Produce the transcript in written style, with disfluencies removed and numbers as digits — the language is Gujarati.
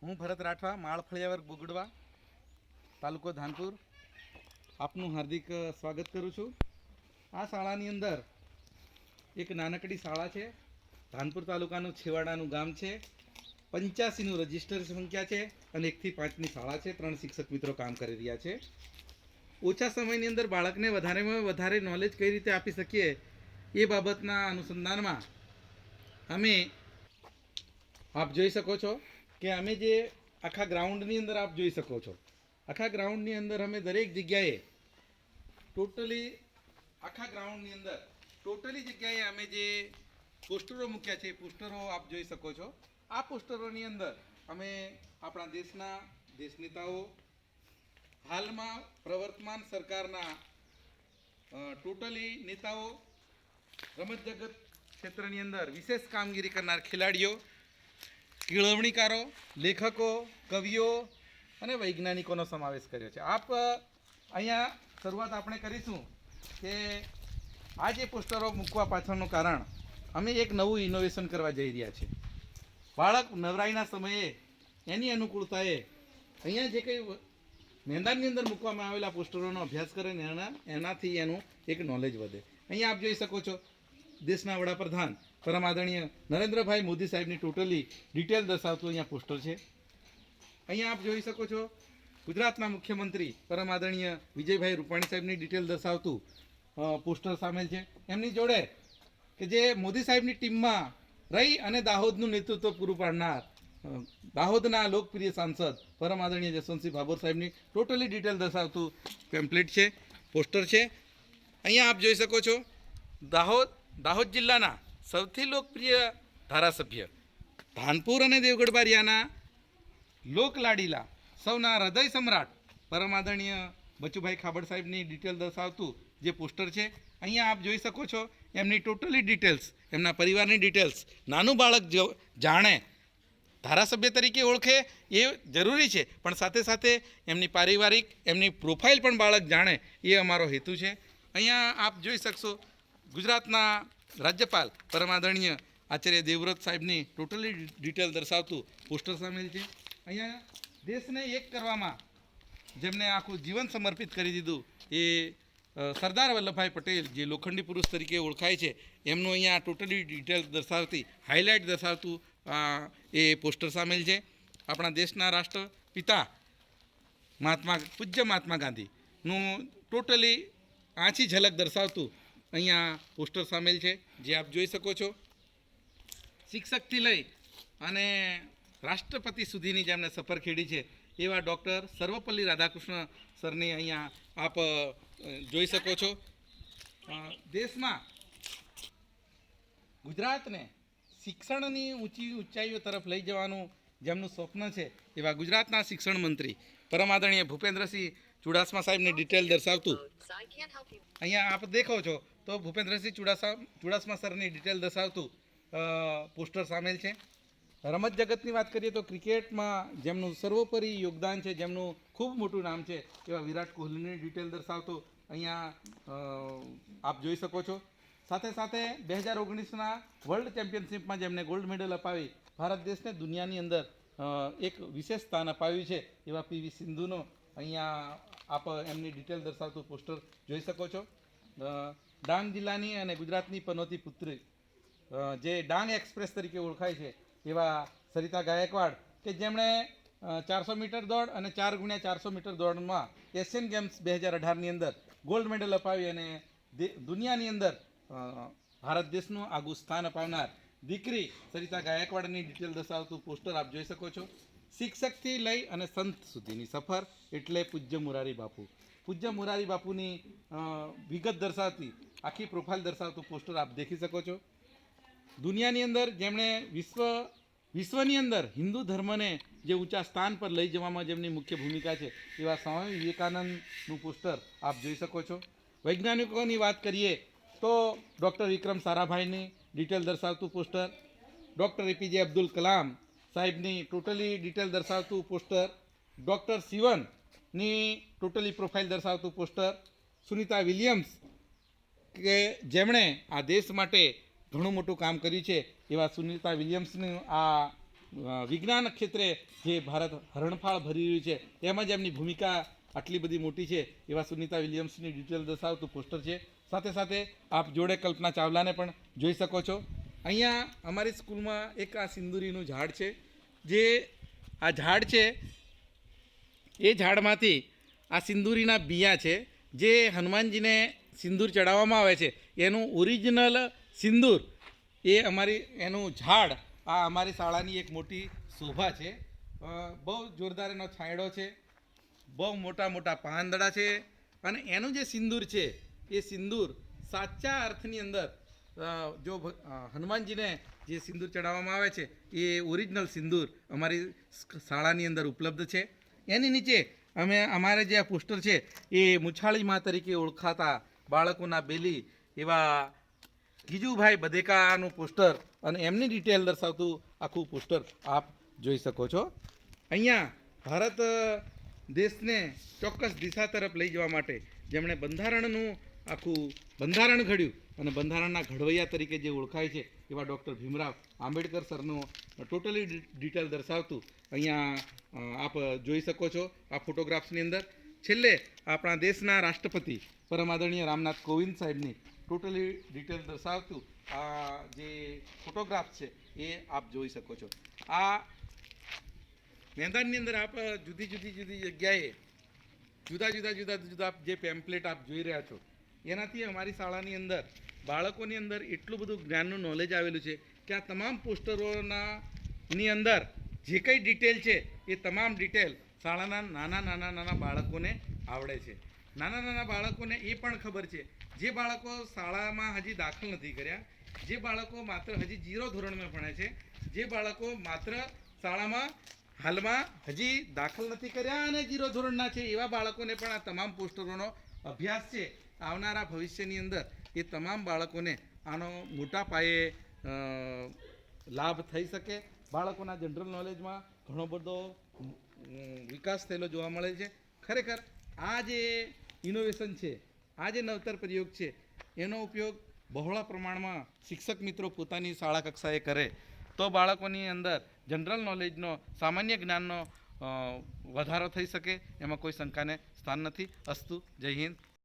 હું ભરત રાઠવા, માળ ફળિયાવર ગુગડવા, તાલુકો ધાનપુર, આપનું હાર્દિક સ્વાગત કરું છું. આ શાળાની અંદર એક નાનકડી શાળા છે. ધાનપુર તાલુકાનું છેવાડાનું ગામ છે. 85નું રજિસ્ટર સંખ્યા છે અને 1 થી 5ની શાળા છે. 3 શિક્ષક મિત્રો કામ કરી રહ્યા છે. ઓછા સમયની અંદર બાળકને વધારેમાં વધારે નોલેજ કઈ રીતે આપી શકીએ એ બાબતના અનુસંધાનમાં અમે આપ જોઈ શકો છો કે અમે જે આખા ગ્રાઉન્ડની અંદર આપ જોઈ શકો છો, આખા ગ્રાઉન્ડની અંદર અમે દરેક જગ્યાએ ટોટલી જગ્યાએ અમે જે પોસ્ટરો મૂક્યા છે, પોસ્ટરો આપ જોઈ શકો છો. આ પોસ્ટરોની અંદર અમે આપણા દેશ નેતાઓ, હાલમાં પ્રવર્તમાન સરકારના ટોટલી નેતાઓ, રમત જગત ક્ષેત્રની અંદર વિશેષ કામગીરી કરનાર ખેલાડીઓ, કેળવણીકારો, લેખકો, કવિઓ અને વૈજ્ઞાનિકોનો સમાવેશ કર્યો છે. આપ અહીંયા શરૂઆત આપણે કરીશું કે આ જે પોસ્ટરો મૂકવા પાછળનું કારણ, અમે એક નવું ઇનોવેશન કરવા જઈ રહ્યા છીએ. બાળક નવરાઈના સમયે એની અનુકૂળતાએ અહીંયા જે કંઈ મેદાનની અંદર મૂકવામાં આવેલા પોસ્ટરોનો અભ્યાસ કરે ને એનાથી એનું એક નોલેજ વધે. અહીંયા આપ જોઈ શકો છો દેશના વડાપ્રધાન પરમ આદરણીય નરેન્દ્રભાઈ મોદી સાહેબની ટોટલી ડિટેલ દર્શાવતું અહીંયા પોસ્ટર છે. અહીંયા આપ જોઈ શકો છો ગુજરાતના મુખ્યમંત્રી પરમ આદરણીય વિજયભાઈ રૂપાણી સાહેબની ડિટેલ દર્શાવતું પોસ્ટર સામેલ છે. એમની જોડે કે જે મોદી સાહેબની ટીમમાં રહી અને દાહોદનું નેતૃત્વ પૂરું પાડનાર દાહોદના લોકપ્રિય સાંસદ પરમ આદરણીય જસવંતસિંહ ભાભોર સાહેબની ટોટલી ડિટેલ દર્શાવતું પેમ્પલેટ છે, પોસ્ટર છે. અહીંયા આપ જોઈ શકો છો દાહોદ જિલ્લાના સૌથી લોકપ્રિય ધારાસભ્ય, ધાનપુર અને દેવગઢ બારિયાના લોકલાડીલા, સૌના હૃદય સમ્રાટ પરમ આદરણીય બચુભાઈ ખાબડ સાહેબની ડિટેલ દર્શાવતું જે પોસ્ટર છે. અહીંયા આપ જોઈ શકો છો એમની ટોટલી ડિટેલ્સ, એમના પરિવારની ડિટેલ્સ. નાનું બાળક જાણે, ધારાસભ્ય તરીકે ઓળખે એ જરૂરી છે, પણ સાથે સાથે એમની પારિવારિક, એમની પ્રોફાઇલ પણ બાળક જાણે એ અમારો હેતુ છે. અહીંયા આપ જોઈ શકશો ગુજરાતના રાજ્યપાલ પરમ આદરણીય આચાર્ય દેવવ્રત સાહેબની ટોટલી ડિટેલ દર્શાવતું પોસ્ટર સામેલ છે. અહીંયા દેશને એક કરવામાં જેમને આખું જીવન સમર્પિત કરી દીધું એ સરદાર વલ્લભભાઈ પટેલ, જે લોખંડી પુરુષ તરીકે ઓળખાય છે, એમનું અહીંયા ટોટલી ડિટેલ દર્શાવતી, હાઇલાઇટ દર્શાવતું એ પોસ્ટર સામેલ છે. આપણા દેશના રાષ્ટ્રપિતા પૂજ્ય મહાત્મા ગાંધીનું ટોટલી આછી ઝલક દર્શાવતું અહીંયા પોસ્ટર સામેલ છે, જે આપ જોઈ શકો છો. શિક્ષકથી લઈ અને રાષ્ટ્રપતિ સુધીની જેમને સફર ખેડી છે એવા ડૉક્ટર સર્વપલ્લી રાધાકૃષ્ણ સરની અહીંયા આપ જોઈ શકો છો. દેશમાં ગુજરાતને શિક્ષણની ઊંચાઈઓ તરફ લઈ જવાનું જેમનું સ્વપ્ન છે એવા ગુજરાતના શિક્ષણ મંત્રી પરમ આદરણીય ભૂપેન્દ્રસિંહ ચુડાસમા સાહેબની ડિટેલ દર્શાવતું અહીંયા આપ દેખો છો તો ભૂપેન્દ્રસિંહ ચુડાસમા સરની ડિટેલ દર્શાવતું પોસ્ટર સામેલ છે. રમત જગતની વાત કરીએ તો ક્રિકેટમાં જેમનું સર્વોપરી યોગદાન છે, જેમનું ખૂબ મોટું નામ છે એવા વિરાટ કોહલીની ડિટેલ દર્શાવતું અહીંયા આપ જોઈ શકો છો. સાથે સાથે 2019ના વર્લ્ડ ચેમ્પિયનશિપમાં જેમને ગોલ્ડ મેડલ અપાવી ભારત દેશને દુનિયાની અંદર એક વિશેષ સ્થાન અપાવ્યું છે એવા પીવી સિંધુનો અહીંયા આપ એમની ડિટેલ દર્શાવતું પોસ્ટર જોઈ શકો છો. ડાંગ જિલ્લાની અને ગુજરાતની પનોતી પુત્રી, જે ડાંગ એક્સપ્રેસ તરીકે ઓળખાય છે એવા સરિતા ગાયકવાડ, કે જેમણે 400 મીટર દોડ અને 4x400 મીટર દોડમાં એશિયન ગેમ્સ 2018ની અંદર ગોલ્ડ મેડલ અપાવી અને દુનિયાની અંદર ભારત દેશનું આગવું સ્થાન અપાવનાર દીકરી સરિતા ગાયકવાડની ડિટેલ દર્શાવતું પોસ્ટર આપ જોઈ શકો છો. શિક્ષકથી લઈ અને સંત સુધીની સફર એટલે પૂજ્ય મોરારી બાપુ. પૂજ્ય મોરારી બાપુની વિગત દર્શાવતી આખી પ્રોફાઇલ દર્શાવતું પોસ્ટર આપ દેખી શકો છો. દુનિયાની અંદર જેમણે વિશ્વની અંદર હિન્દુ ધર્મને જે ઊંચા સ્થાન પર લઈ જવામાં જેમની મુખ્ય ભૂમિકા છે એવા સ્વામી વિવેકાનંદનું પોસ્ટર આપ જોઈ શકો છો. વૈજ્ઞાનિકોની વાત કરીએ તો ડૉક્ટર વિક્રમ સારાભાઈની ડિટેલ દર્શાવતું poster, doctor APJ Abdul Kalam સાહેબની ટોટલી ડિટેલ દર્શાવતું પોસ્ટર, ડૉક્ટર શિવનની ટોટલી પ્રોફાઇલ દર્શાવતું પોસ્ટર, સુનિતા વિલિયમ્સ કે જેમણે આ દેશ માટે ઘણું મોટું કામ કર્યું છે એવા સુનિતા વિલિયમ્સનું આ વિજ્ઞાન ક્ષેત્રે જે ભારત હરણફાળ ભરી રહ્યું છે તેમાં જ એમની ભૂમિકા આટલી બધી મોટી છે એવા સુનિતા વિલિયમ્સની ડિટેલ દર્શાવતું પોસ્ટર છે. સાથે સાથે આપ જોડે કલ્પના ચાવલાને પણ જોઈ શકો છો. અહીંયા અમારી સ્કૂલમાં એક આ સિંદૂરીનું ઝાડ છે. જે આ ઝાડ છે એ ઝાડમાંથી આ સિંદૂરીના બિયા છે જે હનુમાનજીને સિંદૂર ચડાવવામાં આવે છે એનું ઓરિજિનલ સિંદૂર એ એનું ઝાડ આ અમારી શાળાની એક મોટી શોભા છે. બહુ જોરદાર એનો છાંયડો છે, બહુ મોટા મોટા પાંદડા છે અને એનું જે સિંદૂર છે એ સિંદૂર સાચા અર્થની અંદર જો હનુમાનજીને જે સિંદૂર ચડાવવામાં આવે છે એ ઓરિજિનલ સિંદૂર અમારી શાળાની અંદર ઉપલબ્ધ છે. એની નીચે અમારે જે આ પોસ્ટર છે એ મુછાળી મા તરીકે ઓળખાતા બાળકોના બેલી એવા ગીજુભાઈ બધેકાનું પોસ્ટર અને એમની ડિટેલ દર્શાવતું આખું પોસ્ટર આપ જોઈ શકો છો. અહીંયા ભારત દેશને ચોક્કસ દિશા તરફ લઈ જવા માટે જેમણે બંધારણનું આખું બંધારણ ઘડ્યું અને બંધારણના ઘડવૈયા તરીકે જે ઓળખાય છે એવા ડૉક્ટર ભીમરાવ આંબેડકર સરનું ટોટલી ડિટેલ દર્શાવતું અહીંયા આપ જોઈ શકો છો આ ફોટોગ્રાફ્સની અંદર. છેલ્લે આપણા દેશના રાષ્ટ્રપતિ પરમ આદરણીય રામનાથ કોવિંદ સાહેબની ટોટલી ડિટેલ દર્શાવતું આ જે ફોટોગ્રાફ છે એ આપ જોઈ શકો છો. આ મેદાનની અંદર આપ જુદી જગ્યાએ જુદા જે પેમ્પલેટ આપ જોઈ રહ્યા છો એનાથી અમારી શાળાની અંદર બાળકોની અંદર એટલું બધું જ્ઞાનનું નોલેજ આવેલું છે કે આ તમામ પોસ્ટરોની અંદર જે કંઈ ડિટેલ છે એ તમામ ડિટેલ શાળાના નાના બાળકોને આવડે છે. નાના બાળકોને એ પણ ખબર છે જે બાળકો શાળામાં હજી દાખલ નથી કર્યા, જે બાળકો માત્ર હજી 0 ધોરણમાં ભણે છે, જે બાળકો માત્ર શાળામાં હાલમાં હજી દાખલ નથી કર્યા અને 0 ધોરણના છે એવા બાળકોને પણ આ તમામ પોસ્ટરોનો અભ્યાસ છે. આવનારા ભવિષ્યની અંદર એ તમામ બાળકોને આનો મોટા પાયે લાભ થઈ શકે. બાળકોના જનરલ નોલેજમાં ઘણો બધો વિકાસ થયેલો જોવા મળે છે. ખરેખર આ જે ઇનોવેશન છે, આ જે નવતર પ્રયોગ છે એનો ઉપયોગ બહોળા પ્રમાણમાં શિક્ષક મિત્રો પોતાની શાળા કક્ષાએ કરે તો બાળકોની અંદર જનરલ નોલેજનો સામાન્ય જ્ઞાનનો વધારો થઈ શકે એમાં કોઈ શંકાને સ્થાન નથી. અસ્તુ. જય હિન્દ.